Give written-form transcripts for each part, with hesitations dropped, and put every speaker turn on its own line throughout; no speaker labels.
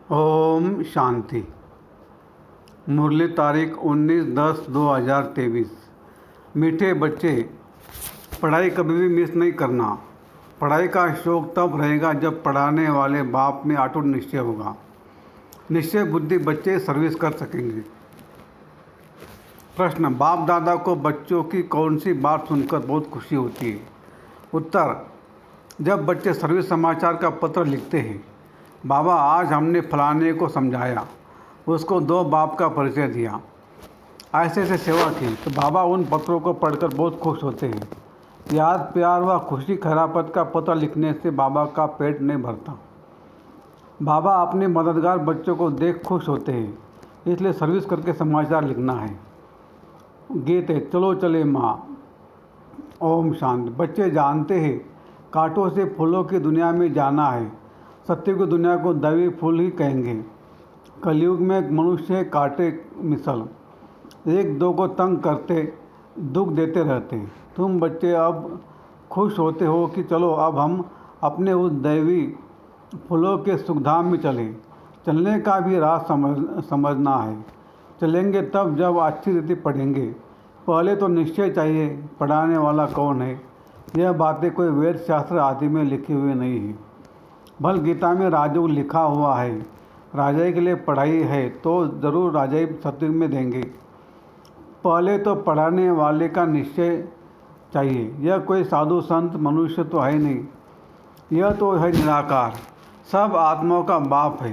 ओम शांति। मुरली तारीख 19/10/2023। मीठे बच्चे, पढ़ाई कभी भी मिस नहीं करना। पढ़ाई का शौक तब रहेगा जब पढ़ाने वाले बाप में अटूट निश्चय होगा। निश्चय बुद्धि बच्चे सर्विस कर सकेंगे। प्रश्न: बाप दादा को बच्चों की कौन सी बात सुनकर बहुत खुशी होती है? उत्तर: जब बच्चे सर्विस समाचार का पत्र लिखते हैं, बाबा आज हमने फलाने को समझाया, उसको 2 बाप का परिचय दिया, ऐसे ऐसे सेवा की, तो बाबा उन पत्रों को पढ़कर बहुत खुश होते हैं। याद प्यार व खुशी खरापत का पत्र लिखने से बाबा का पेट नहीं भरता। बाबा अपने मददगार बच्चों को देख खुश होते हैं, इसलिए सर्विस करके समाचार लिखना है। गीत है चलो चले माँ। ओम शांति। बच्चे जानते हैं कांटों से फूलों की दुनिया में जाना है। सत्य की दुनिया को दैवी फूल ही कहेंगे। कलयुग में मनुष्य कांटे मिसल, एक दो को तंग करते, दुख देते रहते हैं। तुम बच्चे अब खुश होते हो कि चलो अब हम अपने उस दैवी फूलों के सुखधाम में चलें। चलने का भी राह समझना है। चलेंगे तब जब अच्छी रीति पढ़ेंगे। पहले तो निश्चय चाहिए पढ़ाने वाला कौन है। यह बातें कोई वेद शास्त्र आदि में लिखी हुई नहीं है। भल गीता में राजयोग लिखा हुआ है। राजाई के लिए पढ़ाई है तो ज़रूर राजाई सत्युग में देंगे। पहले तो पढ़ाने वाले का निश्चय चाहिए। यह कोई साधु संत मनुष्य तो है नहीं, यह तो है निराकार, सब आत्माओं का बाप है,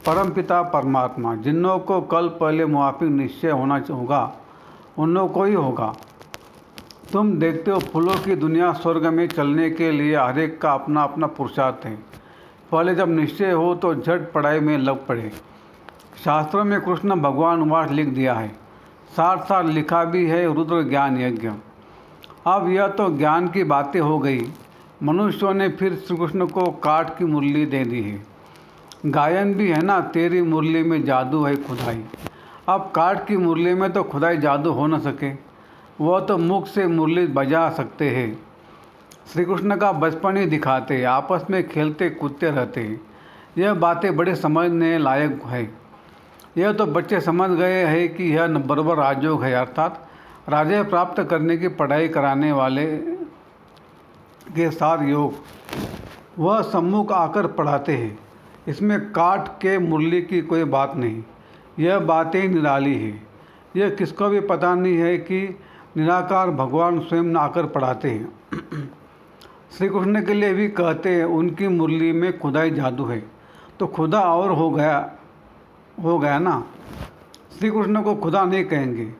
परम पिता परमात्मा। जिन्हों को कल पहले मुआफिक निश्चय होना होगा उन्हों को ही होगा। तुम देखते हो फूलों की दुनिया स्वर्ग में चलने के लिए हर एक का अपना अपना पुरुषार्थ है। पहले जब निश्चय हो तो झट पढ़ाई में लग पड़े। शास्त्रों में कृष्ण भगवान वास लिख दिया है, साथ साथ लिखा भी है रुद्र ज्ञान यज्ञ। अब यह तो ज्ञान की बातें हो गई। मनुष्यों ने फिर श्री कृष्ण को काठ की मुरली दे दी है। गायन भी है ना, तेरी मुरली में जादू है खुदाई। अब काठ की मुरली में तो खुदाई जादू हो न सके, वह तो मुख से मुरली बजा सकते हैं। श्री कृष्ण का बचपन ही दिखाते, आपस में खेलते कूदते रहते हैं। यह बातें बड़े समझने लायक है। यह तो बच्चे समझ गए हैं कि यह बराबर राजयोग है, अर्थात राज्य प्राप्त करने की पढ़ाई कराने वाले के सार योग। वह सम्मुख आकर पढ़ाते हैं। इसमें काठ के मुरली की कोई बात नहीं। यह बातें निराली है। यह किसको भी पता नहीं है कि निराकार भगवान स्वयं आकर पढ़ाते हैं। श्री कृष्ण के लिए भी कहते हैं उनकी मुरली में खुदाई जादू है, तो खुदा और हो गया ना। श्री कृष्ण को खुदा नहीं कहेंगे,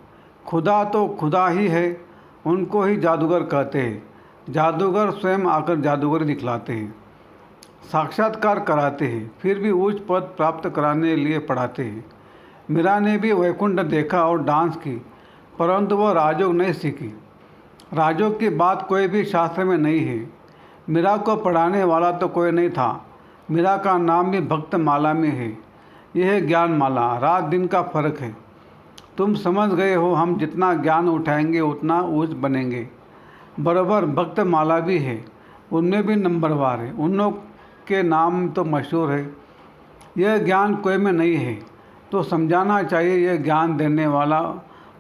खुदा तो खुदा ही है, उनको ही जादूगर कहते हैं। जादूगर स्वयं आकर जादूगर दिखलाते हैं, साक्षात्कार कराते हैं, फिर भी उच्च पद प्राप्त कराने लिए पढ़ाते हैं। मीरा ने भी वैकुंठ देखा और डांस की, परंतु वह राजयोग नहीं सीखी। राजयोग की बात कोई भी शास्त्र में नहीं है। मीरा को पढ़ाने वाला तो कोई नहीं था। मीरा का नाम भी भक्त माला में है। यह है ज्ञान माला, रात दिन का फर्क है। तुम समझ गए हो, हम जितना ज्ञान उठाएंगे उतना ऊंच बनेंगे। बराबर भक्त माला भी है, उनमें भी नंबरवार है, उन लोग के नाम तो मशहूर है। यह ज्ञान कोई में नहीं है तो समझाना चाहिए। यह ज्ञान देने वाला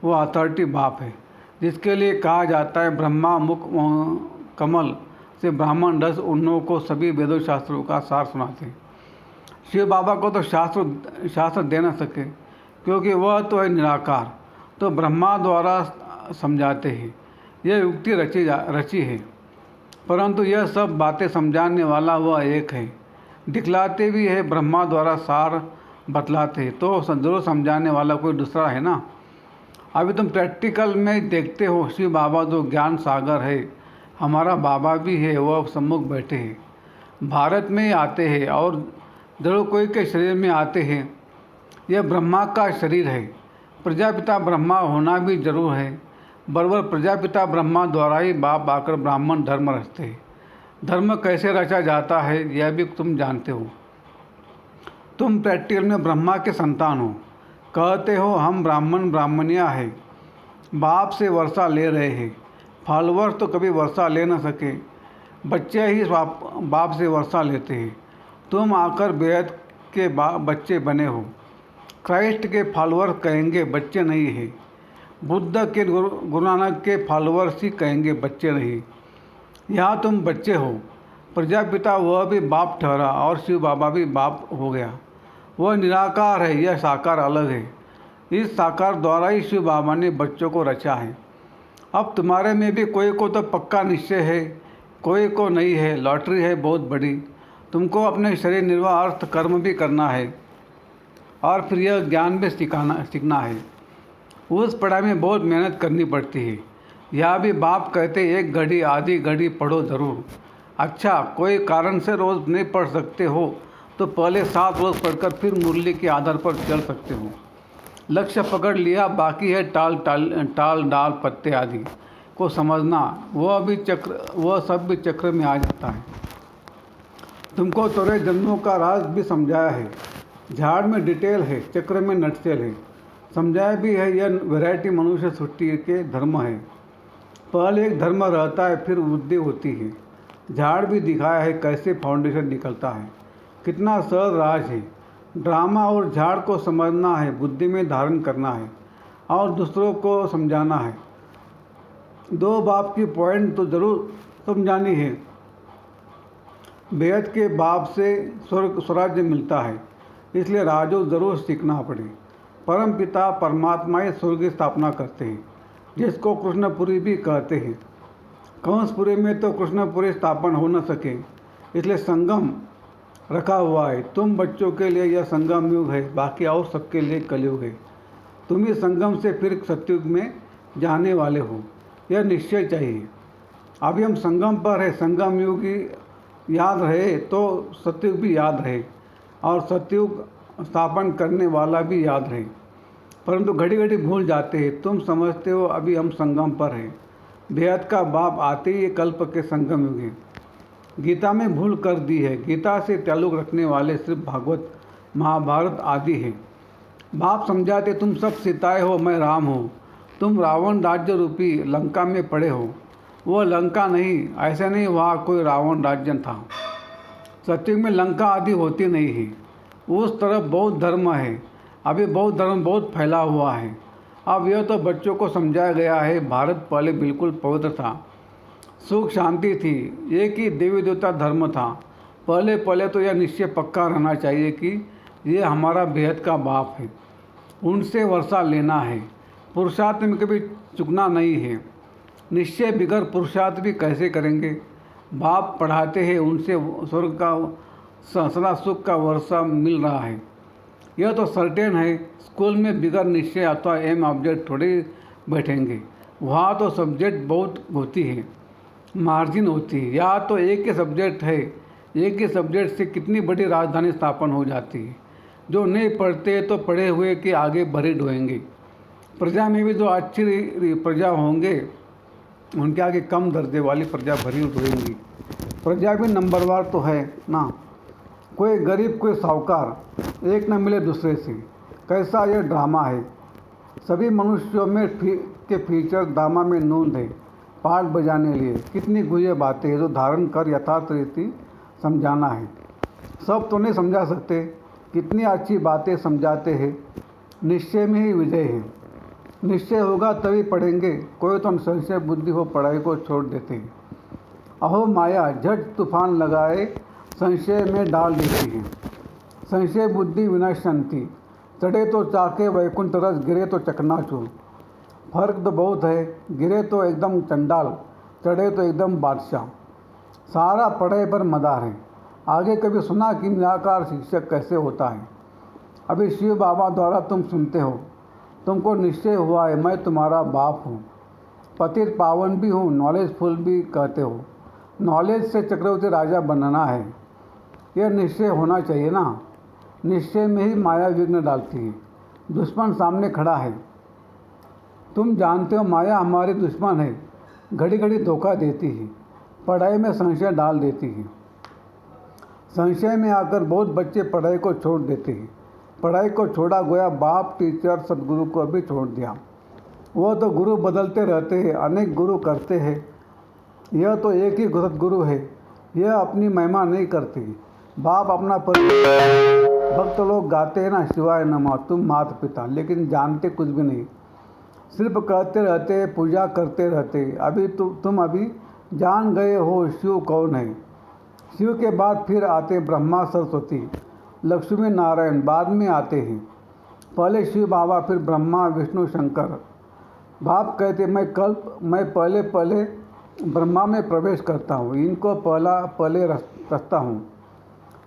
वो अथॉरिटी बाप है, जिसके लिए कहा जाता है ब्रह्मा मुख कमल से ब्राह्मण रस। उन लोगों को सभी वेदों शास्त्रों का सार सुनाते हैं। शिव बाबा को तो शास्त्र दे न सके, क्योंकि वह तो है निराकार, तो ब्रह्मा द्वारा समझाते हैं। यह युक्ति रची है, परंतु यह सब बातें समझाने वाला वह एक है। दिखलाते भी है, ब्रह्मा द्वारा सार बतलाते हैं, तो जरूर समझाने वाला कोई दूसरा है ना। अभी तुम प्रैक्टिकल में देखते हो, शिव बाबा तो ज्ञान सागर है, हमारा बाबा भी है, वह सम्मुख बैठे हैं। भारत में ही आते हैं और जरूर कोई के शरीर में आते हैं। यह ब्रह्मा का शरीर है। प्रजापिता ब्रह्मा होना भी जरूर है। बराबर प्रजापिता ब्रह्मा द्वारा ही बाप आकर ब्राह्मण धर्म रचते हैं। धर्म कैसे रचा जाता है यह भी तुम जानते हो। तुम प्रैक्टिकल में ब्रह्मा के संतान हो। कहते हो हम ब्राह्मण ब्राह्मणियाँ हैं, बाप से वर्षा ले रहे हैं। फॉलोअर्स तो कभी वर्षा ले न सके, बच्चे ही बाप से वर्षा लेते हैं। तुम आकर बेहद के बच्चे बने हो। क्राइस्ट के फॉलोअर कहेंगे बच्चे नहीं है। बुद्ध के गुरु नानक के फॉलोअर्स ही कहेंगे बच्चे नहीं। यहाँ तुम बच्चे हो। प्रजापिता वह भी बाप ठहरा और शिव बाबा भी बाप हो गया। वह निराकार है, यह साकार अलग है। इस साकार द्वारा ही शिव बाबा ने बच्चों को रचा है। अब तुम्हारे में भी कोई को तो पक्का निश्चय है, कोई को नहीं है। लॉटरी है बहुत बड़ी। तुमको अपने शरीर निर्वाह अर्थ कर्म भी करना है और फिर यह ज्ञान भी सीखना है। उस पढ़ाई में बहुत मेहनत करनी पड़ती है। यह भी बाप कहते एक घड़ी आधी घड़ी पढ़ो ज़रूर। अच्छा, कोई कारण से रोज़ नहीं पढ़ सकते हो तो पहले 7 रोज़ पढ़कर फिर मुरली के आधार पर चल सकते हो। लक्ष्य पकड़ लिया, बाकी है टाल डाल पत्ते आदि को समझना। वह सब भी चक्र में आ जाता है। तुमको तोरे जन्मों का राज भी समझाया है। झाड़ में डिटेल है, चक्र में नटसेल है। समझाया भी है यह वैरायटी मनुष्य सृष्टि के धर्म है। पहले एक धर्म रहता है, फिर बुद्धि होती है। झाड़ भी दिखाया है कैसे फाउंडेशन निकलता है। कितना सरल राज है। ड्रामा और झाड़ को समझना है, बुद्धि में धारण करना है और दूसरों को समझाना है। 2 बाप की पॉइंट तो ज़रूर समझानी है। बेहद के बाप से स्वराज्य मिलता है, इसलिए राजो ज़रूर सीखना पड़े। परम पिता परमात्मा ही स्वर्ग की स्थापना करते हैं, जिसको कृष्णपुरी भी कहते हैं। कंसपुरी में तो कृष्णपुरी स्थापन हो न सके, इसलिए संगम रखा हुआ है। तुम बच्चों के लिए यह संगम युग है, बाकी और सबके लिए कलयुग है। तुम ही संगम से फिर सतयुग में जाने वाले हो, यह निश्चय चाहिए। अभी हम संगम पर है। संगम युग याद रहे तो सतयुग भी याद रहे और सतयुग स्थापन करने वाला भी याद रहे। परंतु घड़ी घड़ी भूल जाते हैं। तुम समझते हो अभी हम संगम पर हैं। बेहद का बाप आते ही कल्प के संगम युग है। गीता में भूल कर दी है। गीता से ताल्लुक़ रखने वाले सिर्फ भागवत महाभारत आदि है। बाप समझाते तुम सब सीताएं हो, मैं राम हूँ। तुम रावण राज्य रूपी लंका में पड़े हो। वह लंका नहीं, ऐसा नहीं वहाँ कोई रावण राज्य था। सत्युग में लंका आदि होती नहीं है। उस तरफ बौद्ध धर्म है। अभी बौद्ध धर्म बहुत फैला हुआ है। अब यह तो बच्चों को समझाया गया है। भारत पहले बिल्कुल पवित्र था, सुख शांति थी, एक ही देवी देवता धर्म था। पहले तो यह निश्चय पक्का रहना चाहिए कि ये हमारा बेहद का बाप है, उनसे वर्षा लेना है। पुरुषार्थ में कभी चुकना नहीं है। निश्चय बिगड़ पुरुषार्थ भी कैसे करेंगे। बाप पढ़ाते हैं, उनसे स्वर्ग का सदा सुख का वर्षा मिल रहा है, यह तो सर्टेन है। स्कूल में बिगड़ निश्चय अथवा एम ऑब्जेक्ट थोड़े बैठेंगे। वहाँ तो सब्जेक्ट बहुत होती है, मार्जिन होती है। या तो एक ही सब्जेक्ट है, एक ही सब्जेक्ट से कितनी बड़ी राजधानी स्थापन हो जाती है। जो नहीं पढ़ते तो पढ़े हुए के आगे भरे ढोएंगे। प्रजा में भी जो अच्छी प्रजा होंगे, उनके आगे कम दर्जे वाली प्रजा भरी ढोएंगी। प्रजा भी नंबरवार तो है ना। कोई गरीब कोई साहूकार, एक न मिले दूसरे से। कैसा यह ड्रामा है। सभी मनुष्यों में के फीचर ड्रामा में नूंद है। पाठ बजाने लिए कितनी गुह्य बातें हैं जो धारण कर यथार्थ रीति समझाना है। सब तो नहीं समझा सकते, कितनी अच्छी बातें समझाते हैं। निश्चय में ही विजय है। निश्चय होगा तभी पढ़ेंगे। कोई तो संशय बुद्धि हो पढ़ाई को छोड़ देते हैं। अहो माया झट तूफान लगाए संशय में डाल देती है। संशय बुद्धि विनाशंती। चढ़े तो चाके वैकुंठ रस, गिरे तो चकनाचूर। फर्क तो बहुत है। गिरे तो एकदम चंडाल, चढ़े तो एकदम बादशाह। सारा पढ़ाई पर मदार है। आगे कभी सुना कि निराकार शिक्षक कैसे होता है। अभी शिव बाबा द्वारा तुम सुनते हो। तुमको निश्चय हुआ है मैं तुम्हारा बाप हूँ। पतित पावन भी हूँ, नॉलेजफुल भी कहते हो। नॉलेज से चक्रवर्ती राजा बनना है, यह निश्चय होना चाहिए ना। निश्चय में ही माया विघ्न डालती है। दुश्मन सामने खड़ा है। तुम जानते हो माया हमारी दुश्मन है। घड़ी घड़ी धोखा देती है, पढ़ाई में संशय डाल देती है। संशय में आकर बहुत बच्चे पढ़ाई को छोड़ देते हैं। पढ़ाई को छोड़ा गोया बाप टीचर सदगुरु को भी छोड़ दिया। वह तो गुरु बदलते रहते हैं, अनेक गुरु करते हैं। यह तो एक ही सदगुरु है। यह अपनी महिमा नहीं करती। बाप अपना भक्त लोग गाते हैं ना शिवाय नमः तुम माता पिता, लेकिन जानते कुछ भी नहीं, सिर्फ कहते रहते, पूजा करते रहते। अभी तुम अभी जान गए हो शिव कौन है। शिव के बाद फिर आते ब्रह्मा सरस्वती लक्ष्मी नारायण, बाद में आते हैं। पहले शिव बाबा, फिर ब्रह्मा विष्णु शंकर। बाप कहते मैं पहले ब्रह्मा में प्रवेश करता हूँ, इनको पहले रचता हूँ।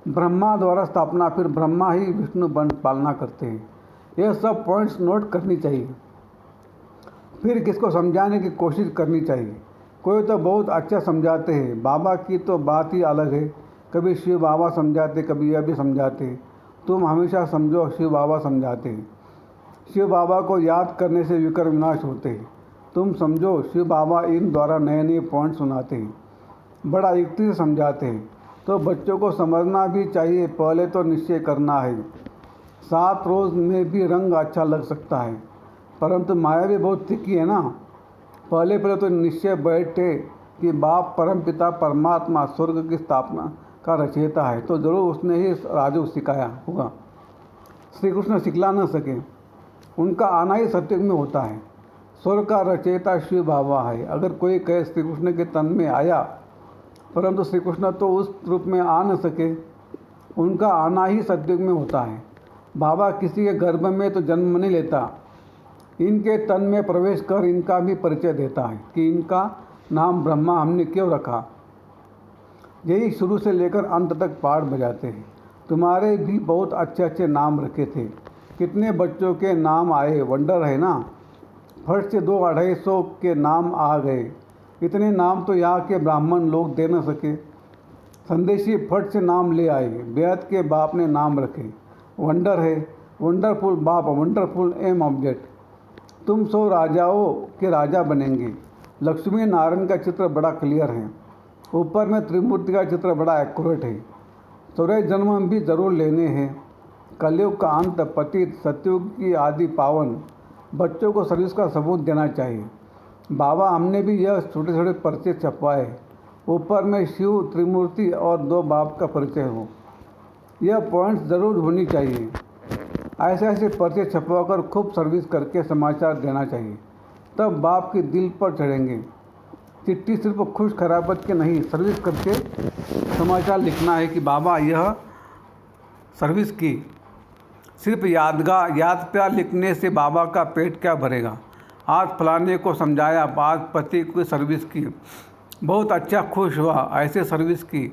ब्रह्मा द्वारा स्थापना, फिर ब्रह्मा ही विष्णु बन पालना करते हैं। यह सब पॉइंट्स नोट करनी चाहिए, फिर किसको समझाने की कोशिश करनी चाहिए। कोई तो बहुत अच्छा समझाते हैं, बाबा की तो बात ही अलग है। कभी शिव बाबा समझाते, कभी यह भी समझाते। तुम हमेशा समझो शिव बाबा समझाते हैं। शिव बाबा को याद करने से विकर विनाश होते हैं। तुम समझो शिव बाबा इन द्वारा नए नए पॉइंट सुनाते हैं, बड़ा युक्ति से समझाते हैं। तो बच्चों को समझना भी चाहिए। पहले तो निश्चय करना है। 7 रोज़ में भी रंग अच्छा लग सकता है, परंतु माया भी बहुत तिखी है ना। पहले तो निश्चय बैठे कि बाप परमपिता परमात्मा स्वर्ग की स्थापना का रचयिता है, तो जरूर उसने ही राजयोग सिखाया होगा। श्री कृष्ण सिखला न सके, उनका आना ही सत्युग में होता है। स्वर्ग का रचयिता शिव बाबा है। अगर कोई कहे श्री कृष्ण के तन में आया, परंतु श्री कृष्ण तो उस रूप में आ न सके, उनका आना ही सत्युग में होता है। बाबा किसी के गर्भ में तो जन्म नहीं लेता, इनके तन में प्रवेश कर इनका भी परिचय देता है कि इनका नाम ब्रह्मा हमने क्यों रखा। यही शुरू से लेकर अंत तक पाठ बजाते हैं। तुम्हारे भी बहुत अच्छे अच्छे नाम रखे थे, कितने बच्चों के नाम आए, वंडर है ना। फट से 200-250 के नाम आ गए। इतने नाम तो यहाँ के ब्राह्मण लोग दे न सके। संदेशी फट से नाम ले आए। बेहद के बाप ने नाम रखे, वंडर है, वंडरफुल बाप, वंडरफुल एम ऑब्जेक्ट। तुम 100 राजाओं के राजा बनेंगे। लक्ष्मी नारायण का चित्र बड़ा क्लियर है, ऊपर में त्रिमूर्ति का चित्र बड़ा एक्यूरेट है। सूर्य जन्म भी जरूर लेने हैं। कलयुग का अंत, पतित, सतयुग की आदि पावन। बच्चों को सर्विस का सबूत देना चाहिए। बाबा हमने भी यह छोटे छोटे पर्चे छपवाए, ऊपर में शिव, त्रिमूर्ति और 2 बाप का परिचय हो। यह पॉइंट्स ज़रूर होनी चाहिए। ऐसे ऐसे पर्चे छपवाकर खूब सर्विस करके समाचार देना चाहिए, तब बाप के दिल पर चढ़ेंगे। चिट्ठी सिर्फ खुश खराबत के नहीं, सर्विस करके समाचार लिखना है कि बाबा यह सर्विस की। सिर्फ याद प्यार लिखने से बाबा का पेट क्या भरेगा। आज फलाने को समझाया, आज पति की सर्विस की, बहुत अच्छा खुश हुआ, ऐसे सर्विस की।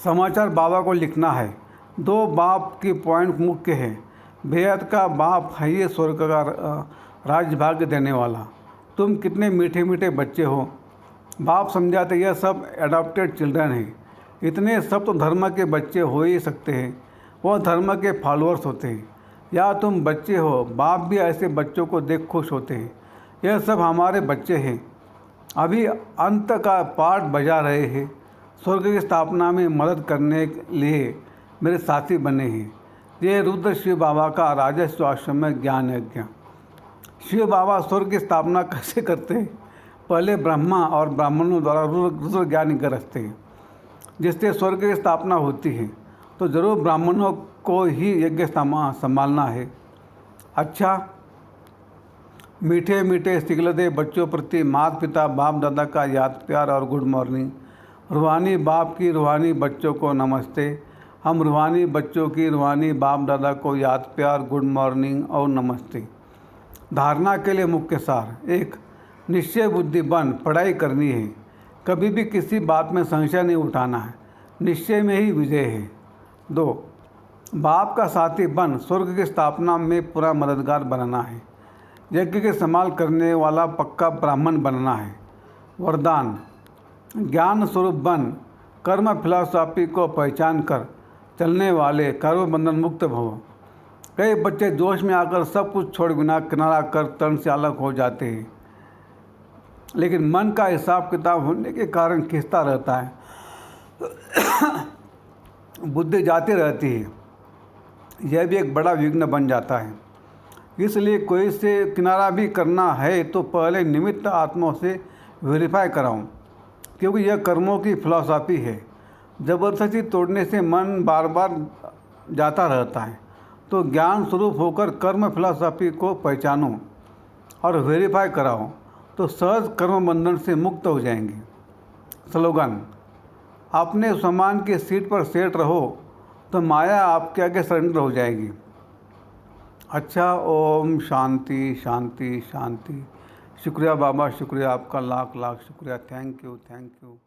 समाचार बाबा को लिखना है। 2 बाप की पॉइंट मुख्य है। बेहद का बाप है ये स्वर्ग का राज्य भाग्य देने वाला। तुम कितने मीठे मीठे बच्चे हो। बाप समझाते यह सब एडॉप्टेड चिल्ड्रन हैं। इतने सब तो धर्म के बच्चे हो ही सकते हैं, वह धर्म के फॉलोअर्स होते हैं। या तुम बच्चे हो, बाप भी ऐसे बच्चों को देख खुश होते हैं। यह सब हमारे बच्चे हैं। अभी अंत का पाठ बजा रहे हैं। स्वर्ग की स्थापना में मदद करने के लिए मेरे साथी बने हैं। ये रुद्र शिव बाबा का राजस्व आश्रम में ज्ञान यज्ञ। शिव बाबा स्वर्ग की स्थापना कैसे करते हैं? पहले ब्रह्मा और ब्राह्मणों द्वारा रुद्र ज्ञान यज्ञ रचते हैं, जिससे स्वर्ग की स्थापना होती है। तो जरूर ब्राह्मणों को ही यज्ञ संभालना है। अच्छा, मीठे मीठे सिगलदे बच्चों प्रति माता पिता बाप दादा का याद प्यार और गुड मॉर्निंग। रूहानी बाप की रूहानी बच्चों को नमस्ते। हम रूहानी बच्चों की रूहानी बाप दादा को याद प्यार, गुड मॉर्निंग और नमस्ते। धारणा के लिए मुख्य सार: 1. निश्चय बुद्धि बन पढ़ाई करनी है। कभी भी किसी बात में संशय नहीं उठाना है, निश्चय में ही विजय है। 2. बाप का साथी बन स्वर्ग की स्थापना में पूरा मददगार बनना है। यज्ञ के संभाल करने वाला पक्का ब्राह्मण बनना है। वरदान: ज्ञान स्वरूप बन कर्म फिलॉसफी को पहचान कर चलने वाले कर्म बंधन मुक्त भव। कई बच्चे जोश में आकर सब कुछ छोड़ बिना किनारा कर तन से अलग हो जाते हैं, लेकिन मन का हिसाब किताब होने के कारण खिंचता रहता है, बुद्धि जाती रहती है। यह भी एक बड़ा विघ्न बन जाता है। इसलिए कोई से किनारा भी करना है तो पहले निमित्त आत्माओं से वेरीफाई कराऊं, क्योंकि यह कर्मों की फिलॉसफी है। ज़बरदस्ती तोड़ने से मन बार बार जाता रहता है। तो ज्ञान स्वरूप होकर कर्म फिलॉसफी को पहचानो और वेरीफाई कराओ तो सहज कर्म बंधन से मुक्त हो जाएंगे। स्लोगन: अपने सामान की सीट पर सेट रहो तो माया आपके आगे सरेंडर हो जाएगी। अच्छा, ओम शांति शांति शांति। शुक्रिया बाबा, शुक्रिया आपका, लाख लाख शुक्रिया। Thank you, thank you.